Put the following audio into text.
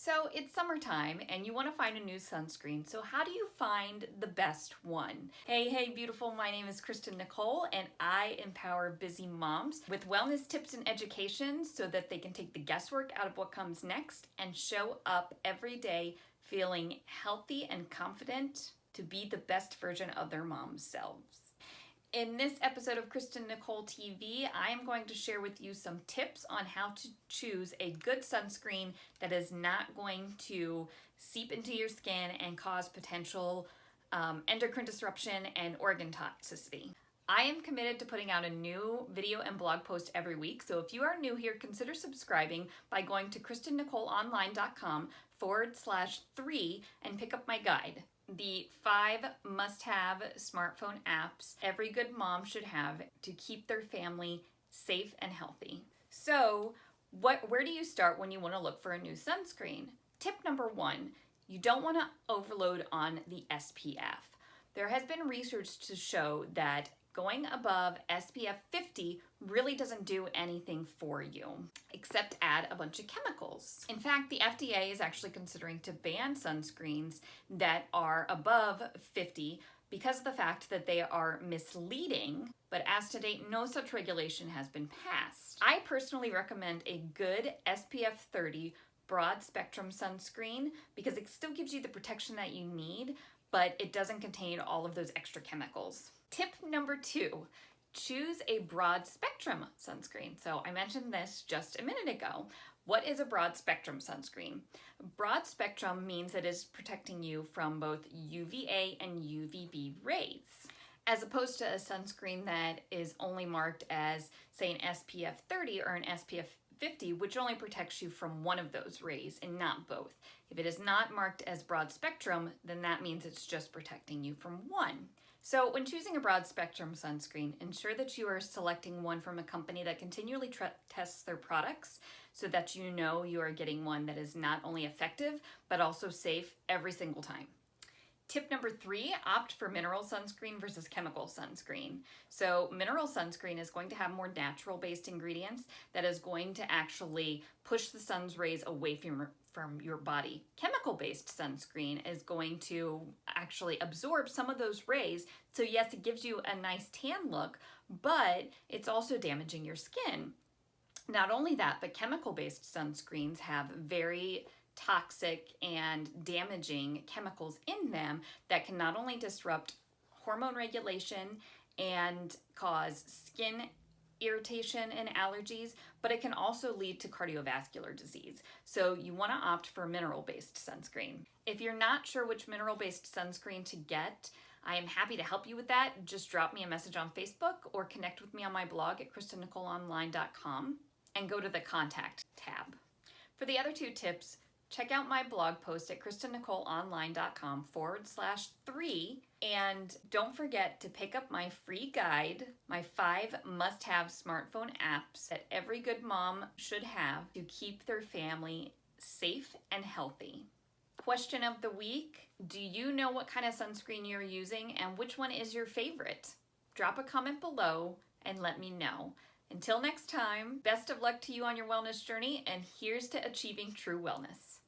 So it's summertime and you want to find a new sunscreen. So how do you find the best one? Hey, beautiful. My name is Kristen Nicole and I empower busy moms with wellness tips and education so that they can take the guesswork out of what comes next and show up every day feeling healthy and confident to be the best version of their mom's selves. In this episode of Kristen Nicole TV, I am going to share with you some tips on how to choose a good sunscreen that is not going to seep into your skin and cause potential endocrine disruption and organ toxicity. I am committed to putting out a new video and blog post every week, so if you are new here, consider subscribing by going to KristenNicoleOnline.com/3 and pick up my guide. The 5 must-have smartphone apps every good mom should have to keep their family safe and healthy. So, where do you start when you want to look for a new sunscreen? Tip number 1, you don't want to overload on the SPF. There has been research to show that going above SPF 50 really doesn't do anything for you, except add a bunch of chemicals. In fact, the FDA is actually considering to ban sunscreens that are above 50 because of the fact that they are misleading, but as to date, no such regulation has been passed. I personally recommend a good SPF 30 broad spectrum sunscreen because it still gives you the protection that you need, but it doesn't contain all of those extra chemicals. Tip number 2, choose a broad spectrum sunscreen. So I mentioned this just a minute ago. What is a broad spectrum sunscreen? Broad spectrum means it is protecting you from both UVA and UVB rays, as opposed to a sunscreen that is only marked as, say, an SPF 30 or an SPF 50, which only protects you from one of those rays and not both. If it is not marked as broad spectrum, then that means it's just protecting you from one. So when choosing a broad spectrum sunscreen, ensure that you are selecting one from a company that continually tests their products so that you know you are getting one that is not only effective, but also safe every single time. Tip number 3, opt for mineral sunscreen versus chemical sunscreen. So mineral sunscreen is going to have more natural-based ingredients that is going to actually push the sun's rays away from your body. Chemical-based sunscreen is going to actually absorb some of those rays. So yes, it gives you a nice tan look, but it's also damaging your skin. Not only that, but chemical-based sunscreens have very toxic and damaging chemicals in them that can not only disrupt hormone regulation and cause skin irritation and allergies, but it can also lead to cardiovascular disease. So you want to opt for mineral-based sunscreen. If you're not sure which mineral-based sunscreen to get, I am happy to help you with that. Just drop me a message on Facebook or connect with me on my blog at KristenNicoleOnline.com and go to the Contact tab. For the other 2 tips, check out my blog post at KristenNicoleOnline.com/3, and don't forget to pick up my free guide, my 5 must-have smartphone apps that every good mom should have to keep their family safe and healthy. Question of the week, do you know what kind of sunscreen you're using and which one is your favorite? Drop a comment below and let me know. Until next time, best of luck to you on your wellness journey, and here's to achieving true wellness.